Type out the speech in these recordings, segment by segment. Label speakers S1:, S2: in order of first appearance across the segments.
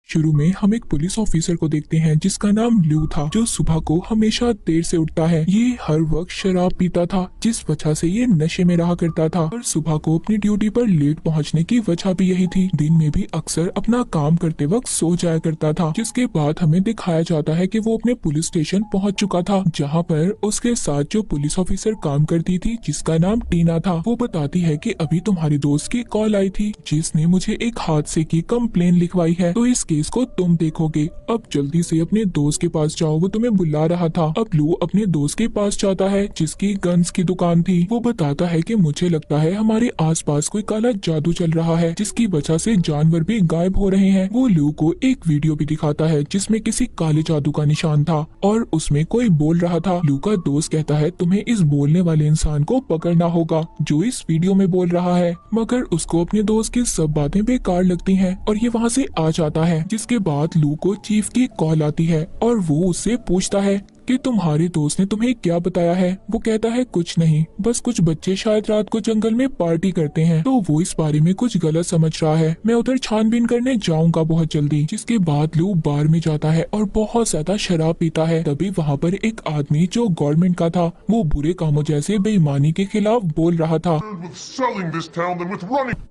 S1: शुरू में हम एक पुलिस ऑफिसर को देखते हैं जिसका नाम लू था, जो सुबह को हमेशा देर से उठता है। ये हर वक्त शराब पीता था, जिस वजह से ये नशे में रहा करता था और सुबह को अपनी ड्यूटी पर लेट पहुंचने की वजह भी यही थी। दिन में भी अक्सर अपना काम करते वक्त सो जाया करता था, जिसके बाद हमें दिखाया जाता है कि वो अपने पुलिस स्टेशन पहुंच चुका था, जहां पर उसके साथ जो पुलिस ऑफिसर काम करती थी जिसका नाम टीना था, वो बताती है कि अभी तुम्हारी दोस्त की कॉल आई थी जिसने मुझे एक हादसे की कंप्लेन लिखवाई है, तो इस केस को तुम देखोगे। अब जल्दी से अपने दोस्त के पास जाओ, वो तुम्हें बुला रहा था। अब लू अपने दोस्त के पास जाता है जिसकी गन्स की दुकान थी। वो बताता है कि मुझे लगता है हमारे आसपास कोई काला जादू चल रहा है, जिसकी वजह से जानवर भी गायब हो रहे हैं। वो लू को एक वीडियो भी दिखाता है जिसमें किसी काले जादू का निशान था और उसमें कोई बोल रहा था। लू का दोस्त कहता है तुम्हें इस बोलने वाले इंसान को पकड़ना होगा जो इस वीडियो में बोल रहा है, मगर उसको अपने दोस्त की सब बातें बेकार लगती हैं और ये वहाँ से आ जाता है। जिसके बाद लू को चीफ की कॉल आती है और वो उससे पूछता है कि तुम्हारे दोस्त ने तुम्हें क्या बताया है। वो कहता है कुछ नहीं, बस कुछ बच्चे शायद रात को जंगल में पार्टी करते हैं, तो वो इस बारे में कुछ गलत समझ रहा है। मैं उधर छानबीन करने जाऊंगा बहुत जल्दी। जिसके बाद लू बार में जाता है और बहुत ज्यादा शराब पीता है। तभी वहाँ पर एक आदमी जो गवर्नमेंट का था, वो बुरे कामों जैसे बेईमानी के खिलाफ बोल रहा था।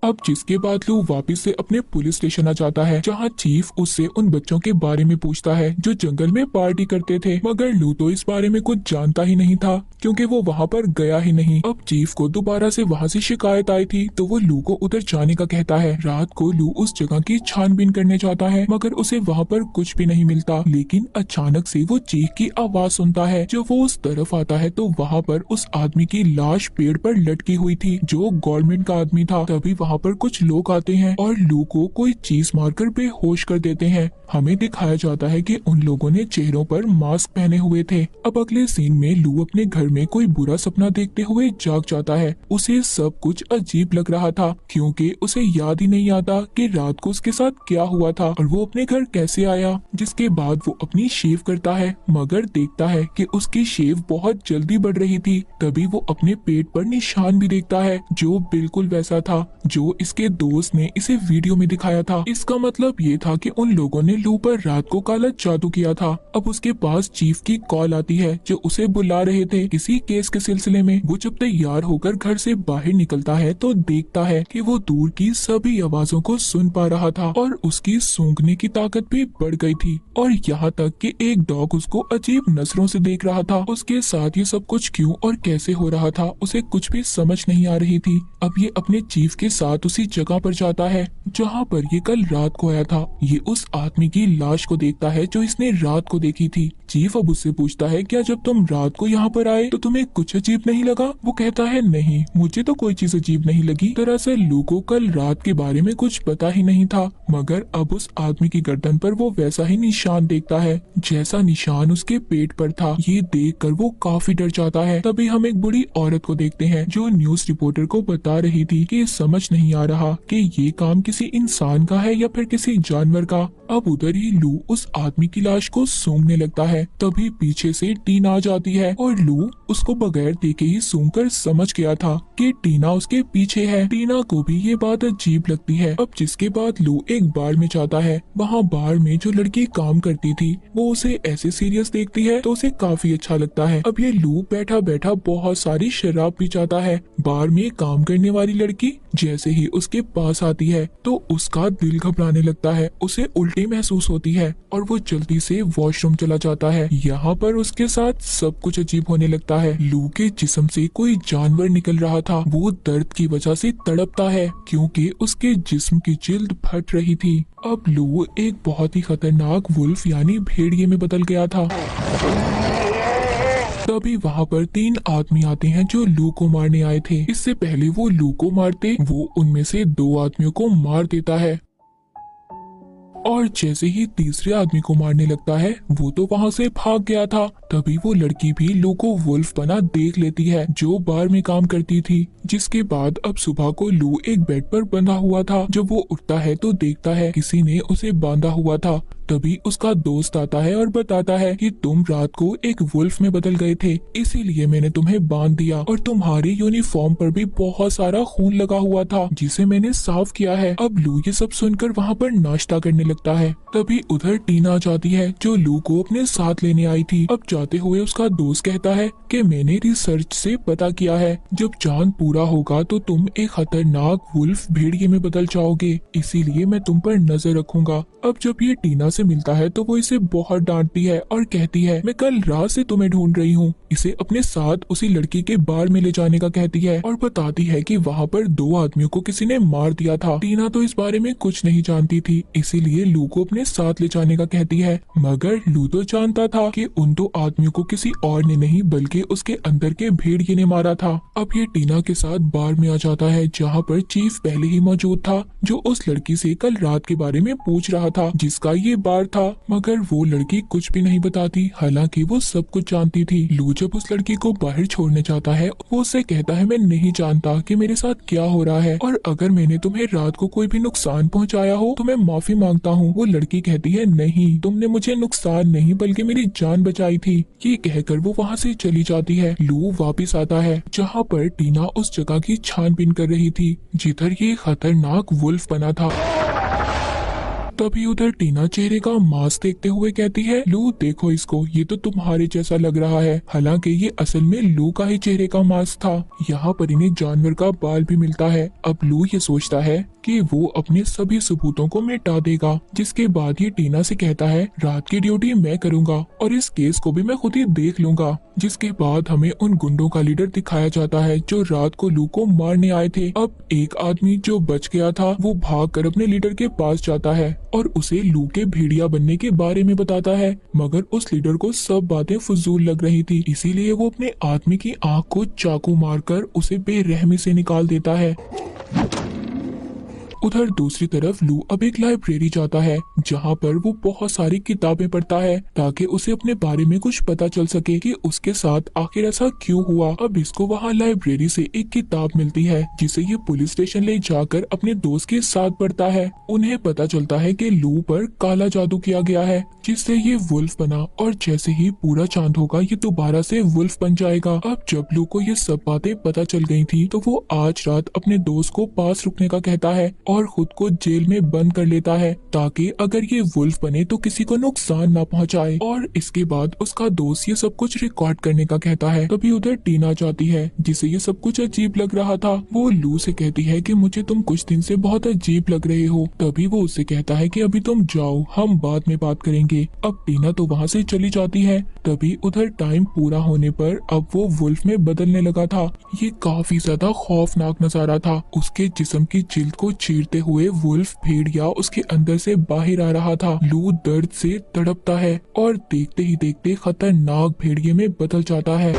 S1: अब जिसके बाद लू वापिस से अपने पुलिस स्टेशन आ जाता है, जहाँ चीफ उससे उन बच्चों के बारे में पूछता है जो जंगल में पार्टी करते थे, मगर लू तो इस बारे में कुछ जानता ही नहीं था क्योंकि वो वहाँ पर गया ही नहीं। अब चीफ को दोबारा से वहाँ से शिकायत आई थी, तो वो लू को उधर जाने का कहता है। रात को लू उस जगह की छानबीन करने जाता है, मगर उसे वहाँ पर कुछ भी नहीं मिलता। लेकिन अचानक से वो चीख की आवाज सुनता है। जब वो उस तरफ आता है तो वहाँ पर उस आदमी की लाश पेड़ पर लटकी हुई थी, जो गवर्नमेंट का आदमी था। तभी वहाँ पर कुछ लोग आते हैं और लू को कोई चीज मारकर बेहोश कर देते हैं। हमें दिखाया जाता है कि उन लोगों ने चेहरों पर मास्क पहने हुए थे। अब अगले सीन में लू अपने घर में कोई बुरा सपना देखते हुए जाग जाता है। उसे सब कुछ अजीब लग रहा था क्योंकि उसे याद ही नहीं आता कि रात को उसके साथ क्या हुआ था और वो अपने घर कैसे आया। जिसके बाद वो अपनी शेव करता है, मगर देखता है कि उसकी शेव बहुत जल्दी बढ़ रही थी। तभी वो अपने पेट पर निशान भी देखता है जो बिल्कुल वैसा था जो इसके दोस्त ने इसे वीडियो में दिखाया था। इसका मतलब ये था कि उन लोगों ने लू पर रात को काला जादू किया था। अब उसके पास चीफ की कॉल आती है जो उसे बुला रहे थे किसी केस के सिलसिले में। वो जब तैयार होकर घर से बाहर निकलता है तो देखता है कि वो दूर की सभी आवाजों को सुन पा रहा था और उसकी सूंघने की ताकत भी बढ़ गई थी, और यहाँ तक कि एक डॉग उसको अजीब नजरों से देख रहा था। उसके साथ ये सब कुछ क्यों और कैसे हो रहा था उसे कुछ भी समझ नहीं आ रही थी। अब ये अपने चीफ के साथ उसी जगह पर जाता है जहाँ पर ये कल रात को आया था। ये उस आदमी की लाश को देखता है जो इसने रात को देखी थी। चीफ अब उससे पूछता है क्या जब तुम रात को यहाँ पर आए तो तुम्हें कुछ अजीब नहीं लगा। वो कहता है नहीं, मुझे तो कोई चीज अजीब नहीं लगी। दरअसल लू को कल रात के बारे में कुछ पता ही नहीं था, मगर अब उस आदमी की गर्दन पर वो वैसा ही निशान देखता है जैसा निशान उसके पेट पर था। ये देखकर वो काफी डर जाता है। तभी हम एक बूढ़ी औरत को देखते हैं जो न्यूज रिपोर्टर को बता रही थी कि समझ नहीं आ रहा कि ये काम किसी इंसान का है या फिर किसी जानवर का। अब उधर ही लू उस आदमी की लाश को सूंघने लगता है। तभी पीछे से टीना आ जाती है और लू उसको बगैर देखे ही सूंघकर समझ गया था कि टीना उसके पीछे है। टीना को भी ये बात अजीब लगती है। अब जिसके बाद लू एक बार में जाता है। वहाँ बार में जो लड़की काम करती थी वो उसे ऐसे सीरियस देखती है तो उसे काफी अच्छा लगता है। अब ये लू बैठा बैठा बहुत सारी शराब पी जाता है। बार में काम करने वाली लड़की जैसे ही उसके पास आती है तो उसका दिल घबराने लगता है, उसे उल्टी महसूस होती है और वो जल्दी से वॉशरूम चला जाता है। यहाँ पर उसके साथ सब कुछ अजीब होने लगता है। लू के जिस्म से कोई जानवर निकल रहा था। वो दर्द की वजह से तड़पता है क्योंकि उसके जिस्म की जिल्द फट रही थी। अब लू एक बहुत ही खतरनाक वुल्फ यानी भेड़िए में बदल गया था। तभी वहाँ पर 3 आदमी आते हैं जो लू को मारने आए थे। इससे पहले वो लू को मारते, वो उनमें से 2 आदमियों को मार देता है और जैसे ही तीसरे आदमी को मारने लगता है वो तो वहाँ से भाग गया था। तभी वो लड़की भी लू को वुल्फ बना देख लेती है, जो बार में काम करती थी। जिसके बाद अब सुबह को लू एक बेड पर बंधा हुआ था। जब वो उठता है तो देखता है किसी ने उसे बांधा हुआ था। तभी उसका दोस्त आता है और बताता है कि तुम रात को एक वुल्फ में बदल गए थे, इसीलिए मैंने तुम्हें बांध दिया, और तुम्हारे यूनिफॉर्म पर भी बहुत सारा खून लगा हुआ था जिसे मैंने साफ किया है। अब लू ये सब सुनकर वहाँ पर नाश्ता करने लगता है। तभी उधर टीना आ जाती है, जो लू को अपने साथ लेने आई थी। अब जाते हुए उसका दोस्त कहता है कि मैंने रिसर्च से पता किया है, जब चांद पूरा होगा तो तुम एक खतरनाक वुल्फ भेड़िए में बदल जाओगे, इसीलिए मैं तुम पर नजर रखूंगा। अब जब ये टीना से मिलता है तो वो इसे बहुत डांटती है और कहती है मैं कल रात से तुम्हें ढूंढ रही हूँ। इसे अपने साथ उसी लड़की के बार में ले जाने का कहती है और बताती है कि वहाँ पर 2 आदमियों को किसी ने मार दिया था। टीना तो इस बारे में कुछ नहीं जानती थी, इसीलिए लू को अपने साथ ले जाने का कहती है, मगर लू तो जानता था कि उन 2 आदमियों को किसी और ने नहीं बल्कि उसके अंदर के भेड़िए ने मारा था। अब ये टीना के साथ बार में आ जाता है, जहाँ पर चीफ पहले ही मौजूद था, जो उस लड़की से कल रात के बारे में पूछ रहा था जिसका ये बार था। मगर वो लड़की कुछ भी नहीं बताती, हालांकि वो सब कुछ जानती थी। लू जब उस लड़की को बाहर छोड़ने जाता है, वो उससे कहता है मैं नहीं जानता कि मेरे साथ क्या हो रहा है, और अगर मैंने तुम्हें रात को कोई भी नुकसान पहुंचाया हो तो मैं माफी मांगता हूँ। वो लड़की कहती है नहीं, तुमने मुझे नुकसान नहीं बल्कि मेरी जान बचाई थी। ये कहकर वो वहाँ से चली जाती है। लू वापिस आता है, जहाँ पर टीना उस जगह की छानबीन कर रही थी जिधर ये खतरनाक वुल्फ बना था। तभी उधर टीना चेहरे का मास्क देखते हुए कहती है लू देखो इसको, ये तो तुम्हारे जैसा लग रहा है, हालांकि ये असल में लू का ही चेहरे का मास्क था। यहाँ पर इन्हें जानवर का बाल भी मिलता है। अब लू ये सोचता है कि वो अपने सभी सबूतों को मिटा देगा। जिसके बाद ये टीना से कहता है रात की ड्यूटी मैं करूंगा और इस केस को भी मैं खुद ही देख लूंगा। जिसके बाद हमें उन गुंडों का लीडर दिखाया जाता है जो रात को लू को मारने आए थे। अब एक आदमी जो बच गया था वो भागकर अपने लीडर के पास जाता है और उसे लू के भेड़िया बनने के बारे में बताता है, मगर उस लीडर को सब बातें फजूल लग रही थी, इसीलिए वो अपने आदमी की आंख को चाकू मारकर उसे बेरहमी से निकाल देता है। उधर दूसरी तरफ लू अब एक लाइब्रेरी जाता है, जहाँ पर वो बहुत सारी किताबें पढ़ता है ताकि उसे अपने बारे में कुछ पता चल सके कि उसके साथ आखिर ऐसा क्यों हुआ। अब इसको वहाँ लाइब्रेरी से एक किताब मिलती है जिसे ये पुलिस स्टेशन ले जाकर अपने दोस्त के साथ पढ़ता है। उन्हें पता चलता है कि लू पर काला जादू किया गया है जिससे ये वुल्फ बना, और जैसे ही पूरा चांद होगा ये दोबारा से वुल्फ बन जाएगा। अब जब लू को ये सब बातें पता चल गई थी तो वो आज रात अपने दोस्त को पास रुकने का कहता है और खुद को जेल में बंद कर लेता है ताकि अगर ये वुल्फ बने तो किसी को नुकसान ना पहुंचाए। और इसके बाद उसका दोस्त ये सब कुछ रिकॉर्ड करने का कहता है। तभी उधर टीना जाती है जिसे ये सब कुछ अजीब लग रहा था। वो लू से कहती है कि मुझे तुम कुछ दिन से बहुत अजीब लग रहे हो। तभी वो उससे कहता है कि अभी तुम जाओ, हम बाद में बात करेंगे। अब टीना तो वहाँ से चली जाती है। तभी उधर टाइम पूरा होने पर अब वो वुल्फ में बदलने लगा था। ये काफी ज्यादा खौफनाक नजारा था। उसके जिस्म की जिल्द को चीरते हुए वुल्फ भेड़िया उसके अंदर से बाहर आ रहा था। लू दर्द से तड़पता है और देखते ही देखते खतरनाक भेड़िए में बदल जाता है।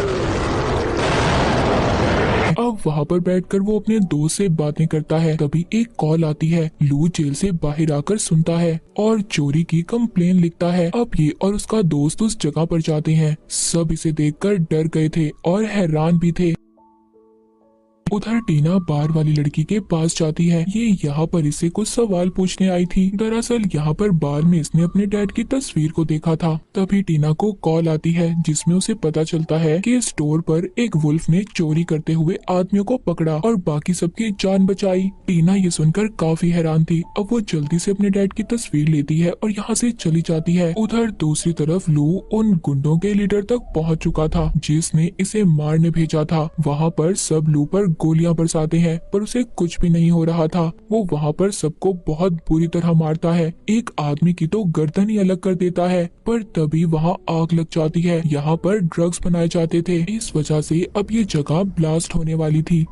S1: अब वहाँ पर बैठकर वो अपने दोस्त से बातें करता है। तभी एक कॉल आती है। लू जेल से बाहर आकर सुनता है और चोरी की कंप्लेन लिखता है। अब ये और उसका दोस्त उस जगह पर जाते हैं। सब इसे देखकर डर गए थे और हैरान भी थे। उधर टीना बार वाली लड़की के पास जाती है। ये यहाँ पर इससे कुछ सवाल पूछने आई थी। दरअसल यहाँ पर बार में इसने अपने डैड की तस्वीर को देखा था। तभी टीना को कॉल आती है जिसमें उसे पता चलता है कि स्टोर पर एक वुल्फ ने चोरी करते हुए आदमियों को पकड़ा और बाकी सबकी जान बचाई। टीना ये सुनकर काफी हैरान थी। अब वो जल्दी से अपने डैड की तस्वीर लेती है और यहाँ से चली जाती है। उधर दूसरी तरफ लू उन गुंडों के लीडर तक पहुँच चुका था जिसने इसे मारने भेजा था। वहाँ पर सब लू पर गोलियां बरसाते हैं पर उसे कुछ भी नहीं हो रहा था। वो वहाँ पर सबको बहुत बुरी तरह मारता है। एक आदमी की तो गर्दन ही अलग कर देता है। पर तभी वहाँ आग लग जाती है। यहाँ पर ड्रग्स बनाए जाते थे, इस वजह से अब ये जगह ब्लास्ट होने वाली थी।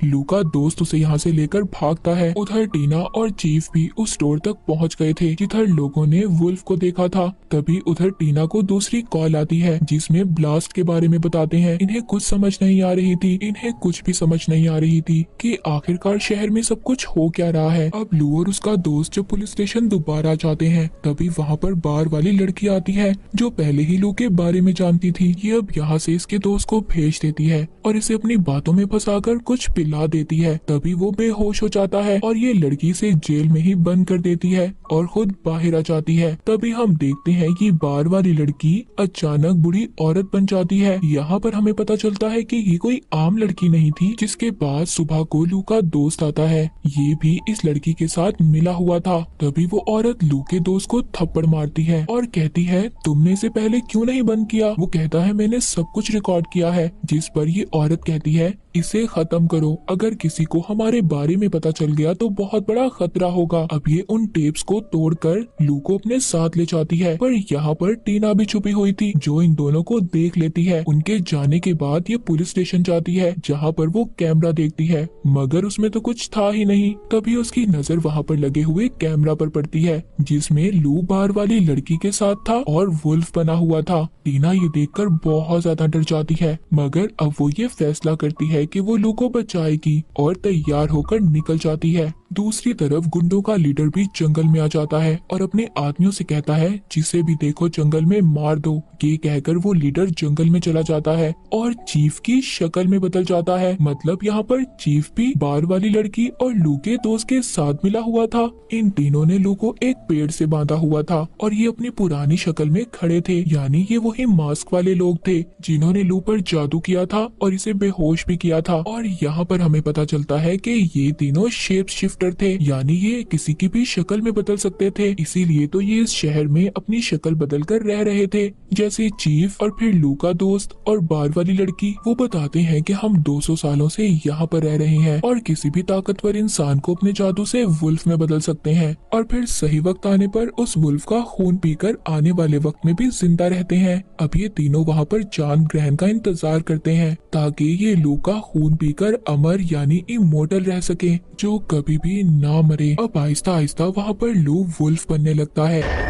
S1: लू का दोस्त उसे यहाँ से लेकर भागता है। उधर टीना और चीफ भी उस स्टोर तक पहुँच गए थे जिधर लोगों ने वुल्फ को देखा था। तभी उधर टीना को दूसरी कॉल आती है जिसमें ब्लास्ट के बारे में बताते हैं। इन्हें कुछ समझ नहीं आ रही थी, इन्हें कुछ भी समझ नहीं आ रही थी कि आखिरकार शहर में सब कुछ हो क्या रहा है। अब लू और उसका दोस्त जब पुलिस स्टेशन दोबारा जाते हैं तभी वहाँ पर बार वाली लड़की आती है जो पहले ही लू के बारे में जानती थी। ये अब यहाँ से इसके दोस्त को भेज देती है और इसे अपनी बातों में फंसाकर कुछ पिला देती है। तभी वो बेहोश हो जाता है और ये लड़की इसे जेल में ही बंद कर देती है और खुद बाहर आ जाती है। तभी हम देखते हैं कि बार वाली लड़की अचानक बुढ़ी औरत बन जाती है। यहाँ पर हमें पता चलता है कि ये कोई आम लड़की नहीं थी। जिसके बाद सुबह को लू का दोस्त आता है, ये भी इस लड़की के साथ मिला हुआ था। तभी वो औरत लू के दोस्त को थप्पड़ मारती है और कहती है तुमने इसे पहले क्यों नहीं बंद किया। वो कहता है मैंने सब कुछ रिकॉर्ड किया है। जिस पर ये औरत कहती है इसे खत्म करो, अगर किसी को हमारे बारे में पता चल गया तो बहुत बड़ा खतरा होगा। अब ये उन टेप्स को तोड़कर लू को अपने साथ ले जाती है, पर यहाँ पर टीना भी छुपी हुई थी जो इन दोनों को देख लेती है। उनके जाने के बाद ये पुलिस स्टेशन जाती है जहाँ पर वो कैमरा देखती है, मगर उसमें तो कुछ था ही नहीं। तभी उसकी नजर वहाँ पर लगे हुए कैमरा पर पड़ती है जिसमें लू बार वाली लड़की के साथ था और वुल्फ बना हुआ था। टीना ये देखकर बहुत ज्यादा डर जाती है, मगर अब वो ये फैसला करती है कि वो लू को बचाएगी और तैयार होकर निकल जाती है। दूसरी तरफ गुंडों का लीडर भी जंगल में आ जाता है और अपने आदमियों से कहता है जिसे भी देखो जंगल में मार दो। ये कहकर वो लीडर जंगल में चला जाता है और चीफ की शक्ल में बदल जाता है। मतलब यहाँ पर चीफ भी बार वाली लड़की और लू के दोस्त के साथ मिला हुआ था। इन तीनों ने लू को एक पेड़ से बांधा हुआ था और ये अपनी पुरानी शक्ल में खड़े थे, यानी ये वही मास्क वाले लोग थे जिन्होंने लू पर जादू किया था और इसे बेहोश भी किया था। और यहाँ पर हमें पता चलता है कि ये तीनों शेप शिफ्टर थे, यानी ये किसी की भी शक्ल में बदल सकते थे। इसीलिए तो ये इस शहर में अपनी शक्ल बदल कर रह रहे थे। जैसे चीफ और फिर लू का दोस्त और बार वाली लड़की वो बताते हैं कि हम 200 सालों से यहाँ पर रह रहे हैं और किसी भी ताकतवर इंसान को अपने जादू से वुल्फ में बदल सकते हैं और फिर सही वक्त आने पर उस वुल्फ का खून पीकर आने वाले वक्त में भी जिंदा रहते हैं। अब ये तीनों वहाँ पर चांद ग्रहण का इंतजार करते हैं ताकि ये लू का खून पीकर अमर यानी इमोर्टल रह सके, जो कभी भी ना मरे। अब आहिस्ता आहिस्ता वहाँ पर लू वुल्फ बनने लगता है,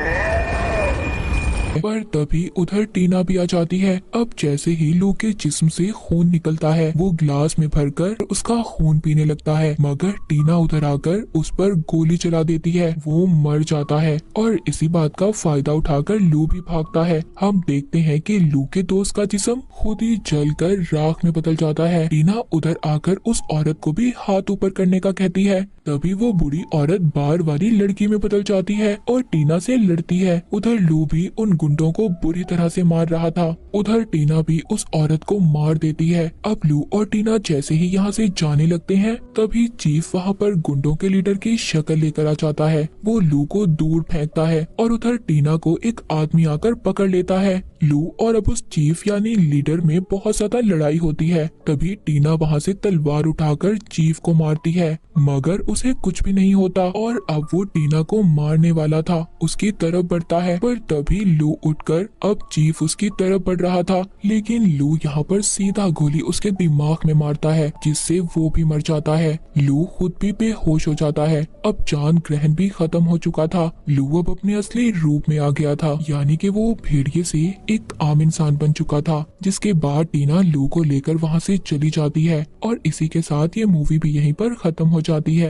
S1: पर तभी उधर टीना भी आ जाती है। अब जैसे ही लू के जिस्म से खून निकलता है वो ग्लास में भरकर उसका खून पीने लगता है, मगर टीना उधर आकर उस पर गोली चला देती है। वो मर जाता है और इसी बात का फायदा उठाकर लू भी भागता है। हम देखते हैं कि लू के दोस्त का जिस्म खुद ही जलकर राख में बदल जाता है। टीना उधर आकर उस औरत को भी हाथ ऊपर करने का कहती है। तभी वो बूढ़ी औरत बार वाली लड़की में बदल जाती है और टीना से लड़ती है। उधर लू भी उन गुंडों को बुरी तरह से मार रहा था। उधर टीना भी उस औरत को मार देती है। अब लू और टीना जैसे ही यहाँ से जाने लगते हैं तभी चीफ वहाँ पर गुंडों के लीडर की शक्ल लेकर आ जाता है। वो लू को दूर फेंकता है और उधर टीना को एक आदमी आकर पकड़ लेता है। लू और अब उस चीफ यानी लीडर में बहुत ज्यादा लड़ाई होती है। तभी टीना वहाँ से तलवार उठाकर चीफ को मारती है, मगर उसे कुछ भी नहीं होता और अब वो टीना को मारने वाला था, उसकी तरफ बढ़ता है। पर तभी लू उठकर अब चीफ उसकी तरफ बढ़ रहा था, लेकिन लू यहाँ पर सीधा गोली उसके दिमाग में मारता है जिससे वो भी मर जाता है। लू खुद भी बेहोश हो जाता है। अब चांद ग्रहण भी खत्म हो चुका था। लू अब अपने असली रूप में आ गया था, यानी कि वो भेड़िए से एक आम इंसान बन चुका था। जिसके बाद टीना लू को लेकर वहाँ से चली जाती है और इसी के साथ ये मूवी भी यहीं पर खत्म हो जाती है।